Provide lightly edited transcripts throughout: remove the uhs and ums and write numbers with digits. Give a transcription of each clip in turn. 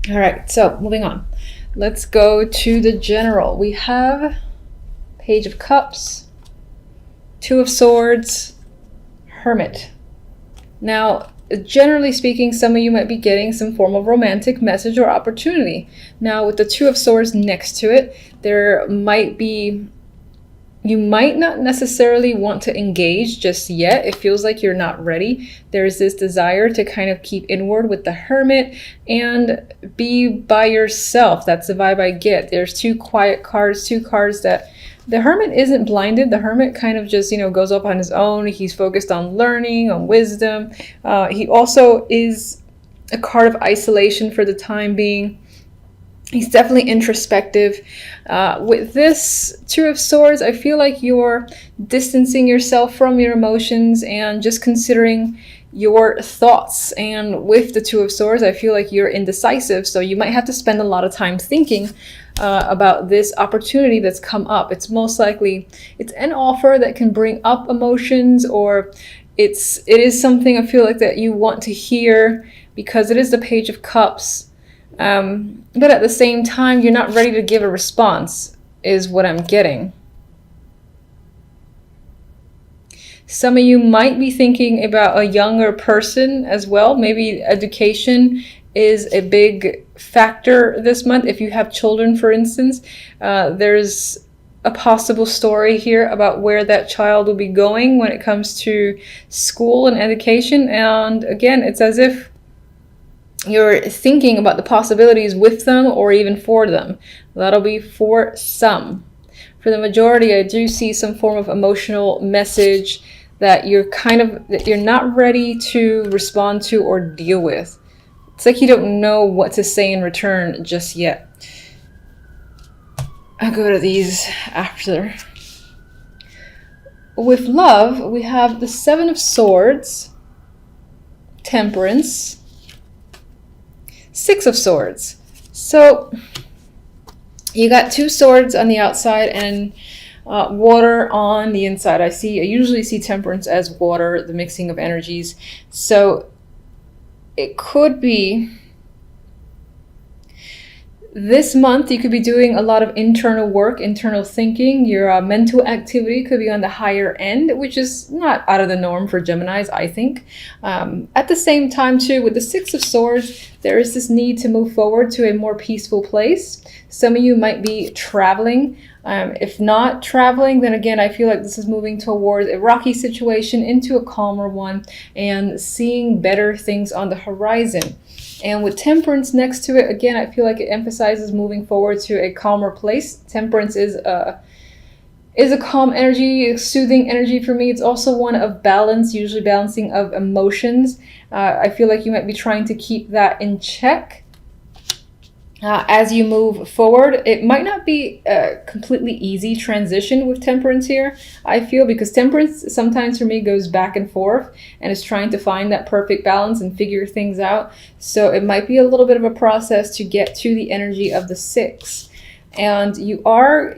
All right, so moving on. Let's go to the general. We have Page of Cups, Two of Swords, Hermit. Now, generally speaking, some of you might be getting some form of romantic message or opportunity. Now, with the Two of Swords next to it, you might not necessarily want to engage just yet. It feels like you're not ready. There's this desire to kind of keep inward with the Hermit and be by yourself. That's the vibe I get. There's two quiet cards, two cards that the Hermit isn't blinded. The Hermit kind of just, goes up on his own. He's focused on learning, on wisdom. He also is a card of isolation for the time being. He's definitely introspective. With this Two of Swords, I feel like you're distancing yourself from your emotions and just considering your thoughts. And with the Two of Swords, I feel like you're indecisive, so you might have to spend a lot of time thinking about this opportunity that's come up. It's most likely it's an offer that can bring up emotions, or it is something I feel like that you want to hear because it is the Page of Cups. But at the same time, you're not ready to give a response, is what I'm getting. Some of you might be thinking about a younger person as well. Maybe education is a big factor this month. If you have children, for instance, there's a possible story here about where that child will be going when it comes to school and education. And again, it's as if you're thinking about the possibilities with them or even for them. That'll be for some. For the majority, I do see some form of emotional message that you're not ready to respond to or deal with. It's like you don't know what to say in return just yet. I'll go to these after. With love, we have the Seven of Swords, Temperance, Six of Swords. So you got two swords on the outside and water on the inside. I usually see Temperance as water, the mixing of energies. So it could be this month you could be doing a lot of internal work, internal thinking. Your mental activity could be on the higher end, which is not out of the norm for Geminis, I think. At the same time, too, with the Six of Swords, there is this need to move forward to a more peaceful place. Some of you might be traveling. If not traveling, then again, I feel like this is moving towards a rocky situation into a calmer one and seeing better things on the horizon. And with Temperance next to it, again, I feel like it emphasizes moving forward to a calmer place. Temperance is a calm energy, a soothing energy for me. It's also one of balance, usually balancing of emotions. I feel like you might be trying to keep that in check. As you move forward, it might not be a completely easy transition with Temperance here, I feel, because Temperance sometimes for me goes back and forth and is trying to find that perfect balance and figure things out. So it might be a little bit of a process to get to the energy of the Six. And you are,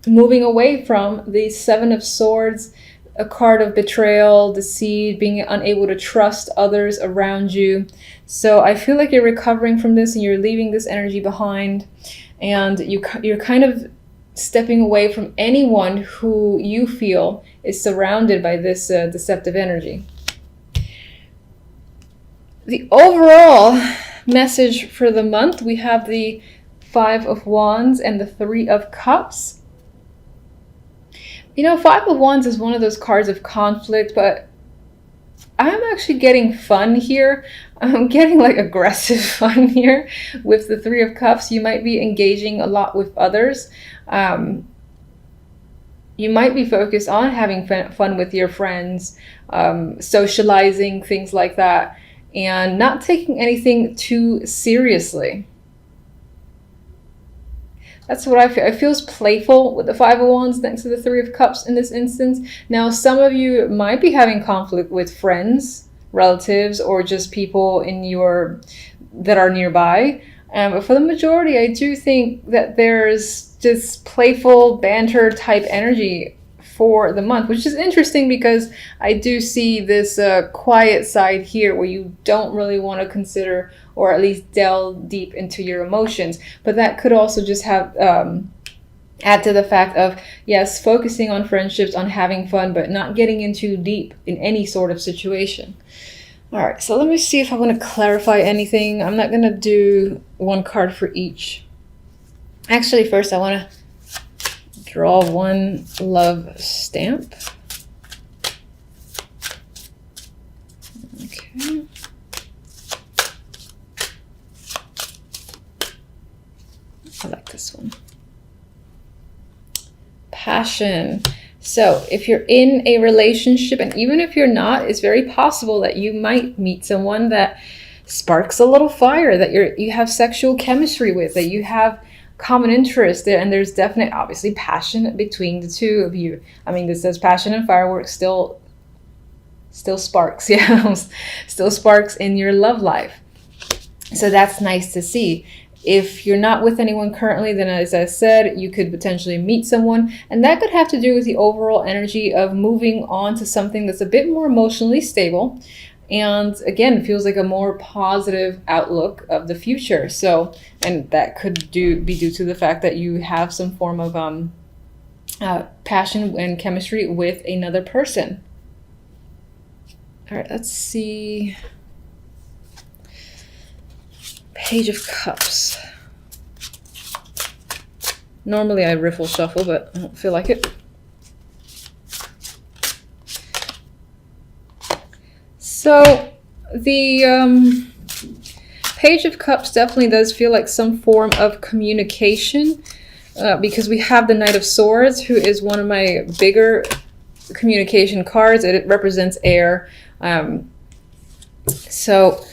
moving away from the Seven of Swords, a card of betrayal, deceit, being unable to trust others around you. So I feel like you're recovering from this and you're leaving this energy behind, and you're kind of stepping away from anyone who you feel is surrounded by this deceptive energy. The overall message for the month, we have the Five of Wands and the Three of Cups. Five of Wands is one of those cards of conflict, but I'm actually getting fun here. I'm getting like aggressive fun here with the Three of Cups. You might be engaging a lot with others. You might be focused on having fun with your friends, socializing, things like that, and not taking anything too seriously. That's what I feel. It feels playful with the Five of Wands next to the Three of Cups in this instance. Now, some of you might be having conflict with friends, relatives, or just people that are nearby. But for the majority, I do think that there's just playful banter type energy for the month, which is interesting because I do see this quiet side here where you don't really want to consider or at least delve deep into your emotions. But that could also just have add to the fact of, yes, focusing on friendships, on having fun, but not getting in too deep in any sort of situation. All right, so let me see if I want to clarify anything. I'm not going to do one card for each. Actually, first I want to draw one love stamp. Okay. I like this one. Passion. So if you're in a relationship, and even if you're not, it's very possible that you might meet someone that sparks a little fire, that you have sexual chemistry with, that you have common interest there, and there's definite, obviously, passion between the two of you. I mean, this says passion and fireworks, still sparks, yeah, still sparks in your love life. So that's nice to see. If you're not with anyone currently, then as I said, you could potentially meet someone, and that could have to do with the overall energy of moving on to something that's a bit more emotionally stable, and again, feels like a more positive outlook of the future. So, and that could be due to the fact that you have some form of passion and chemistry with another person. All right, let's see. Page of Cups. Normally I riffle shuffle, but I don't feel like it. So the Page of Cups definitely does feel like some form of communication, because we have the Knight of Swords, who is one of my bigger communication cards. It represents air. So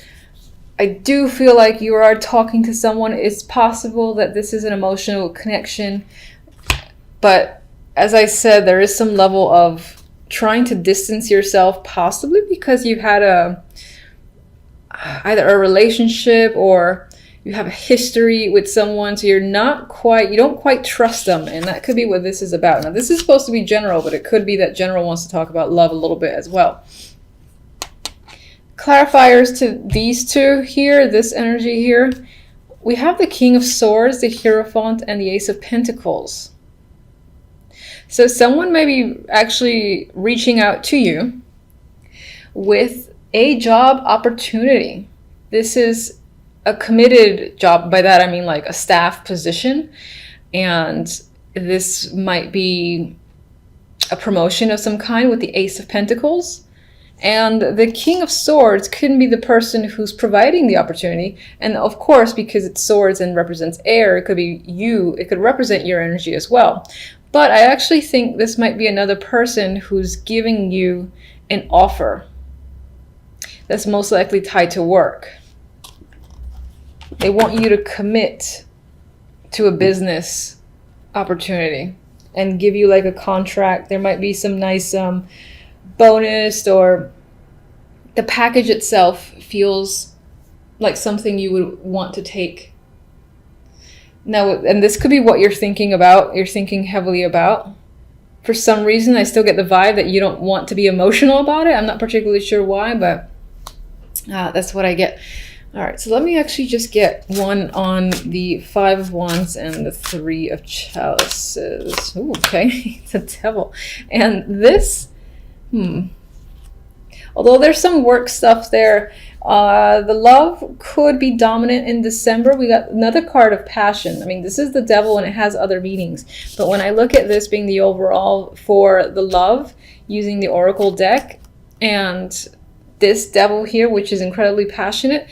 I do feel like you are talking to someone. It's possible that this is an emotional connection, but as I said, there is some level of trying to distance yourself, possibly because you had either a relationship or you have a history with someone, so you don't quite trust them, and that could be what this is about. Now, this is supposed to be general, but it could be that general wants to talk about love a little bit as well. Clarifiers to these two here, this energy here, we have the King of Swords, the Hierophant, and the Ace of Pentacles. So someone may be actually reaching out to you with a job opportunity. This is a committed job. By that I mean like a staff position, and this might be a promotion of some kind with the Ace of Pentacles. And the King of Swords couldn't be the person who's providing the opportunity. And of course, because it's swords and represents air, it could be you. It could represent your energy as well. But I actually think this might be another person who's giving you an offer that's most likely tied to work. They want you to commit to a business opportunity and give you like a contract. There might be some nice bonus, or the package itself feels like something you would want to take. Now, and this could be what you're thinking about, you're thinking heavily about. For some reason, I still get the vibe that you don't want to be emotional about it. I'm not particularly sure why, but that's what I get. All right, so let me actually just get one on the Five of Wands and the Three of Chalices. Ooh, okay, it's a devil. And this, although there's some work stuff there, the love could be dominant in December. We got another card of passion. I mean, this is the devil and it has other meanings. But when I look at this being the overall for the love, using the Oracle deck, and this devil here, which is incredibly passionate,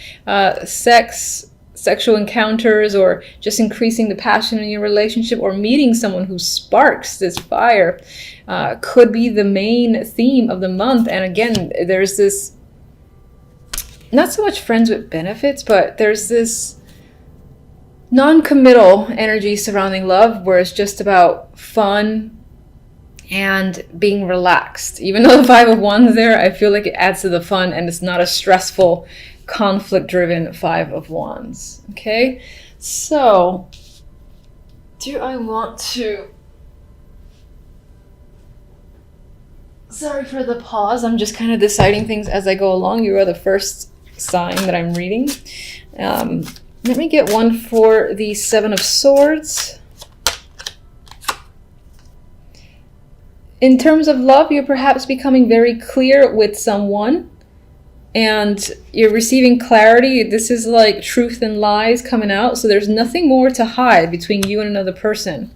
sexual encounters, or just increasing the passion in your relationship, or meeting someone who sparks this fire, could be the main theme of the month. And again, there's this, not so much friends with benefits, but there's this non-committal energy surrounding love, where it's just about fun and being relaxed. Even though the Five of Wands there, I feel like it adds to the fun, and it's not a stressful, conflict-driven Five of Wands. Okay, so do I want to Sorry for the pause. I'm just kind of deciding things as I go along. You are the first sign that I'm reading. Let me get one for the Seven of Swords. In terms of love, you're perhaps becoming very clear with someone and you're receiving clarity. This is like truth and lies coming out. So there's nothing more to hide between you and another person.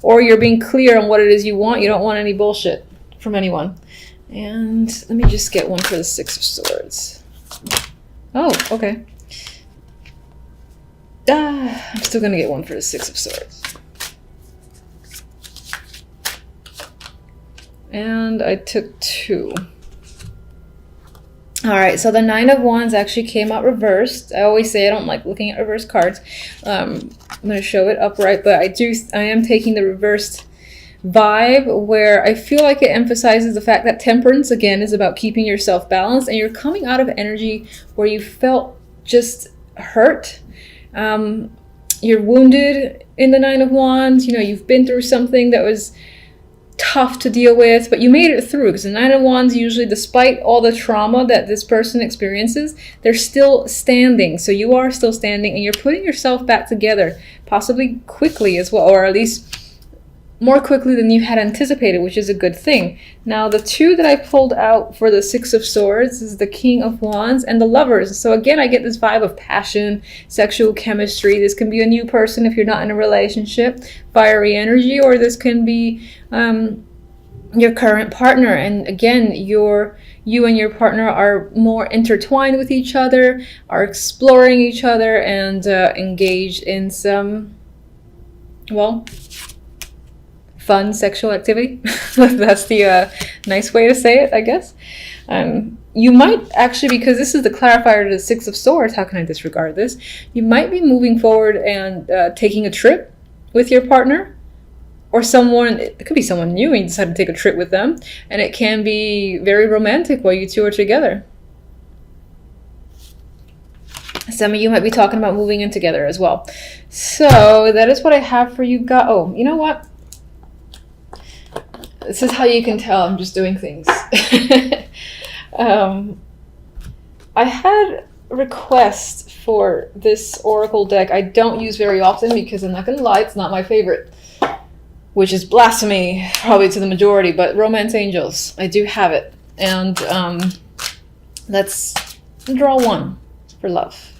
Or you're being clear on what it is you want. You don't want any bullshit from anyone. And let me just get one for the Six of Swords. Oh, okay. I'm still going to get one for the Six of Swords. And I took two. All right, so the Nine of Wands actually came out reversed. I always say I don't like looking at reversed cards. I'm going to show it upright, but I am taking the reversed vibe where I feel like it emphasizes the fact that temperance, again, is about keeping yourself balanced, and you're coming out of energy where you felt just hurt. You're wounded in the Nine of Wands. You know, you've been through something that was tough to deal with, but you made it through, because the Nine of Wands usually, despite all the trauma that this person experiences, they're still standing. So you are still standing and you're putting yourself back together, possibly quickly as well, or at least more quickly than you had anticipated, which is a good thing. Now, the two that I pulled out for the Six of Swords is the King of Wands and the Lovers. So again, I get this vibe of passion, sexual chemistry. This can be a new person if you're not in a relationship, fiery energy, or this can be your current partner. And again, you and your partner are more intertwined with each other, are exploring each other, and engaged in some, well, fun sexual activity. That's the nice way to say it, I guess. You might actually, because this is the clarifier to the Six of Swords, how can I disregard this? You might be moving forward and taking a trip with your partner, or someone, it could be someone new and you decide to take a trip with them, and it can be very romantic while you two are together. Some of you might be talking about moving in together as well. So that is what I have for you guys. Oh, you know what? This is how you can tell I'm just doing things. I had a request for this oracle deck I don't use very often, because I'm not going to lie, it's not my favorite, which is blasphemy probably to the majority, but Romance Angels, I do have it. And let's draw one for love.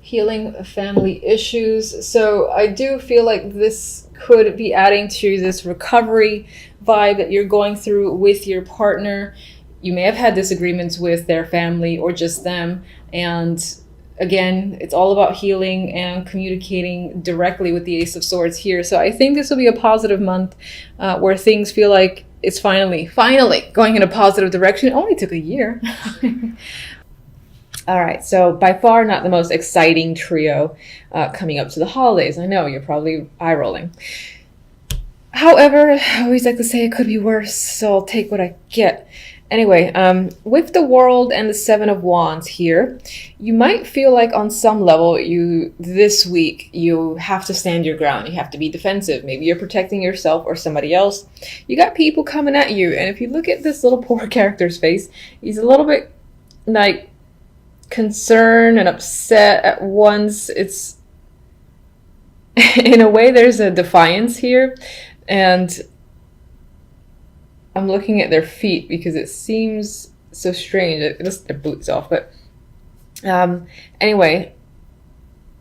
Healing family issues. So I do feel like this could be adding to this recovery vibe that you're going through with your partner. You may have had disagreements with their family or just them. And again, it's all about healing and communicating directly with the Ace of Swords here. So I think this will be a positive month where things feel like it's finally going in a positive direction. It only took a year. All right, so by far not the most exciting trio coming up to the holidays. I know, you're probably eye-rolling. However, I always like to say it could be worse, so I'll take what I get. Anyway, with the World and the Seven of Wands here, you might feel like on some level this week you have to stand your ground. You have to be defensive. Maybe you're protecting yourself or somebody else. You got people coming at you, and if you look at this little poor character's face, he's a little bit like concerned and upset at once. It's in a way there's a defiance here, and I'm looking at their feet because it seems so strange. Just their boots off, but anyway,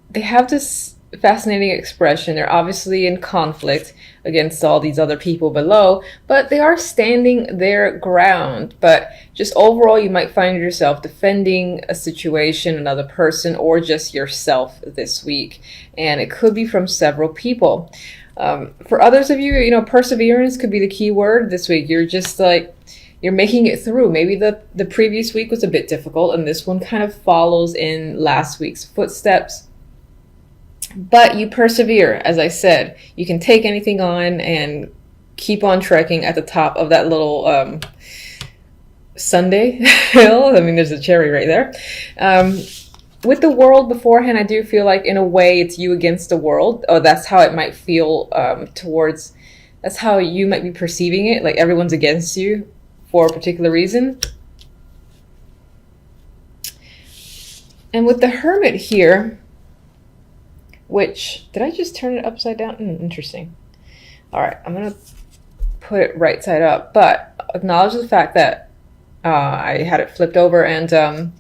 they have this fascinating expression. They're obviously in conflict against all these other people below, but they are standing their ground. But just overall, you might find yourself defending a situation, another person, or just yourself this week. And it could be from several people. For others of you, perseverance could be the key word this week. You're just like, you're making it through. Maybe the previous week was a bit difficult, and this one kind of follows in last week's footsteps. But you persevere, as I said. You can take anything on and keep on trekking at the top of that little Sunday hill. I mean, there's a cherry right there. With the World beforehand, I do feel like in a way it's you against the world. Oh, that's how it might feel towards That's how you might be perceiving it, like everyone's against you for a particular reason. And with the Hermit here, which, did I just turn it upside down? Interesting. All right, I'm going to put it right side up, but acknowledge the fact that I had it flipped over, and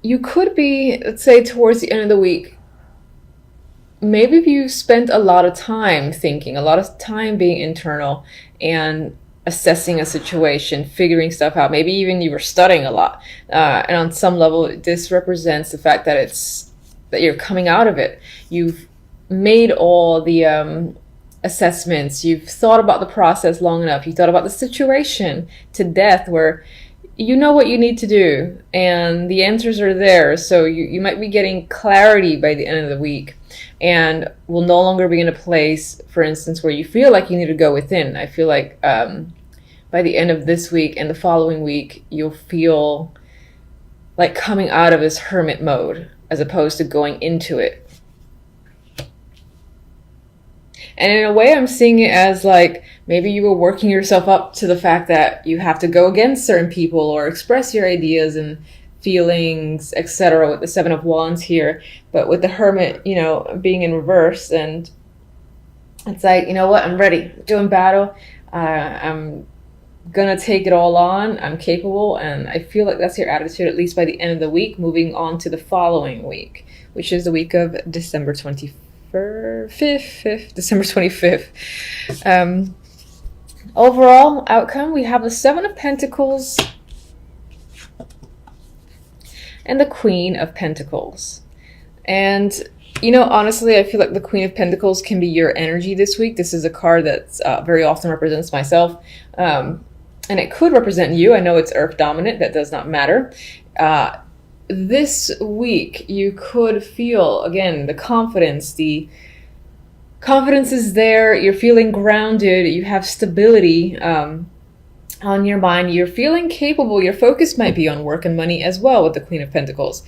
you could be, let's say, towards the end of the week, maybe if you spent a lot of time thinking, a lot of time being internal and assessing a situation, figuring stuff out, maybe even you were studying a lot, and on some level this represents the fact that you're coming out of it. You've made all the assessments, you've thought about the process long enough, you thought about the situation to death, where you know what you need to do and the answers are there. So you might be getting clarity by the end of the week, and will no longer be in a place, for instance, where you feel like you need to go within. I feel like by the end of this week and the following week, you'll feel like coming out of this hermit mode as opposed to going into it. And in a way, I'm seeing it as like maybe you were working yourself up to the fact that you have to go against certain people or express your ideas and feelings, etc., with the Seven of Wands here. But with the Hermit, you know, being in reverse, and it's like, you know what, I'm ready, doing battle, I'm gonna take it all on, I'm capable. And I feel like that's your attitude, at least by the end of the week, moving on to the following week, which is the week of December 25th. December 25th. Overall outcome, we have the Seven of Pentacles and the Queen of Pentacles. And, you know, honestly, I feel like the Queen of Pentacles can be your energy this week. This is a card that's very often represents myself. And it could represent you. I know it's Earth dominant. That does not matter. This week, you could feel, again, the confidence. The confidence is there. You're feeling grounded. You have stability on your mind. You're feeling capable. Your focus might be on work and money as well with the Queen of Pentacles.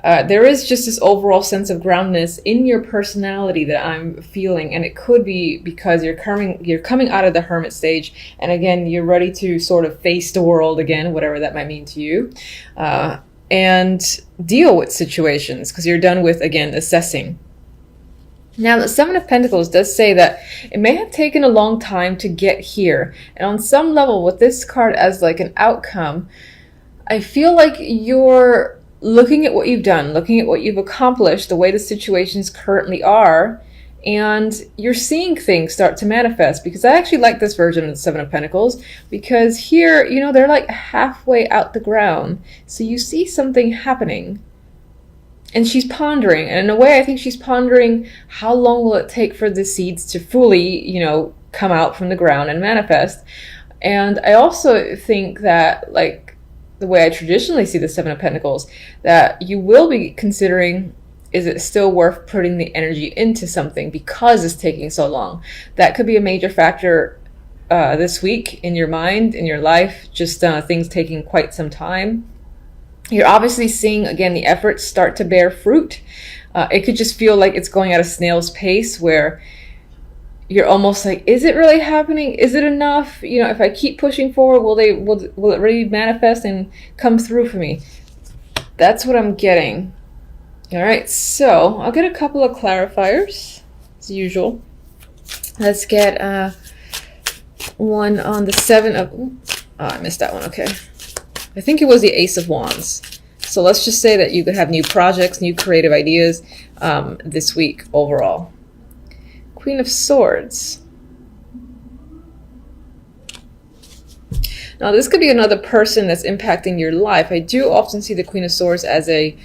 There is just this overall sense of groundedness in your personality that I'm feeling, and it could be because you're coming out of the hermit stage, and again, you're ready to sort of face the world again, whatever that might mean to you. And deal with situations, because you're done with, again, assessing. Now, the Seven of Pentacles does say that it may have taken a long time to get here. And on some level, with this card as like an outcome, I feel like you're looking at what you've done, looking at what you've accomplished, the way the situations currently are, and you're seeing things start to manifest. Because I actually like this version of the Seven of Pentacles, because here, you know, they're like halfway out the ground. So you see something happening. And she's pondering. And in a way, I think she's pondering, how long will it take for the seeds to fully, you know, come out from the ground and manifest? And I also think that, like, the way I traditionally see the Seven of Pentacles, that you will be considering, is it still worth putting the energy into something because it's taking so long? That could be a major factor this week in your mind, in your life, just things taking quite some time. You're obviously seeing, again, the efforts start to bear fruit. It could just feel like it's going at a snail's pace, where you're almost like, is it really happening? Is it enough? You know, if I keep pushing forward, will it really manifest and come through for me? That's what I'm getting. All right, so I'll get a couple of clarifiers, as usual. Let's get one on the Seven of... Oh, I missed that one, okay. I think it was the Ace of Wands. So let's just say that you could have new projects, new creative ideas this week overall. Queen of Swords. Now, this could be another person that's impacting your life. I do often see the Queen of Swords as a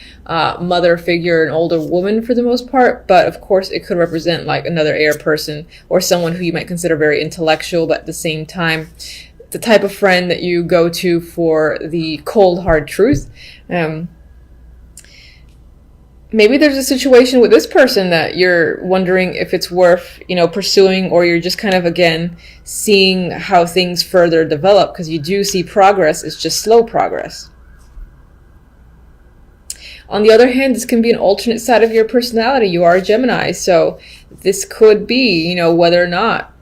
mother figure, an older woman for the most part, but of course it could represent like another air person or someone who you might consider very intellectual, but at the same time, the type of friend that you go to for the cold, hard truth. Maybe there's a situation with this person that you're wondering if it's worth, you know, pursuing, or you're just kind of, again, seeing how things further develop, because you do see progress. It's just slow progress. On the other hand, this can be an alternate side of your personality. You are a Gemini, so this could be, you know, whether or not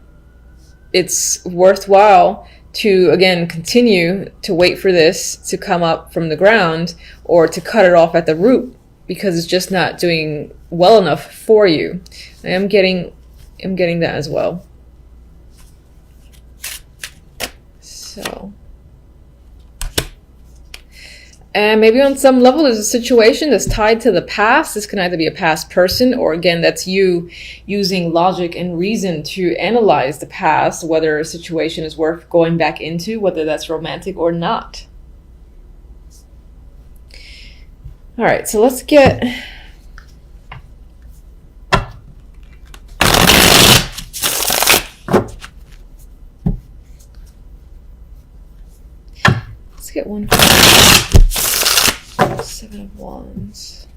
it's worthwhile to, again, continue to wait for this to come up from the ground or to cut it off at the root because it's just not doing well enough for you. I'm getting that as well. So, and maybe on some level there's a situation that's tied to the past. This can either be a past person or, again, that's you using logic and reason to analyze the past, whether a situation is worth going back into, whether that's romantic or not. All right, so let's get... Let's get one for 7 of Wands.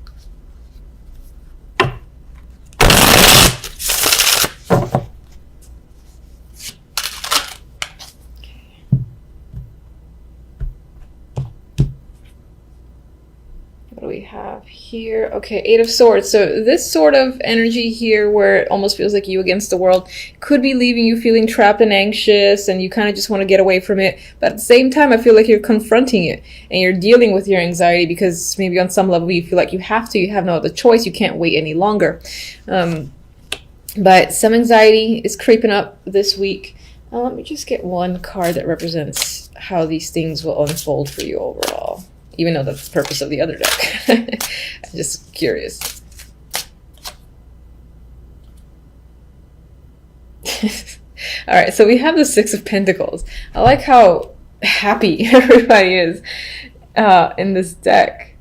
What do we have here? Okay, 8 of Swords. So this sort of energy here where it almost feels like you against the world could be leaving you feeling trapped and anxious, and you kind of just want to get away from it. But at the same time, I feel like you're confronting it and you're dealing with your anxiety because maybe on some level you feel like you have no other choice. You can't wait any longer. But some anxiety is creeping up this week. Let me just get one card that represents how these things will unfold for you overall. Even though that's the purpose of the other deck. I'm just curious. All right, so we have the 6 of Pentacles. I like how happy everybody is in this deck.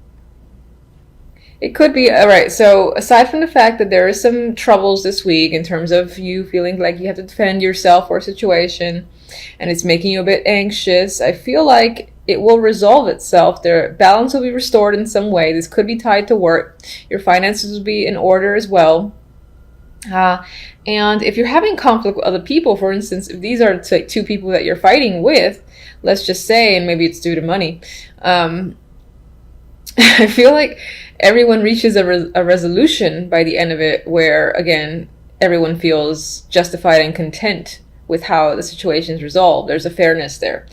It could be, all right, so aside from the fact that there are some troubles this week in terms of you feeling like you have to defend yourself or a situation, and it's making you a bit anxious, I feel like it will resolve itself. Their balance will be restored in some way. This could be tied to work. Your finances will be in order as well. And if you're having conflict with other people, for instance, if these are like 2 people that you're fighting with, let's just say, and maybe it's due to money, I feel like everyone reaches a resolution by the end of it where, again, everyone feels justified and content with how the situation is resolved. There's a fairness there.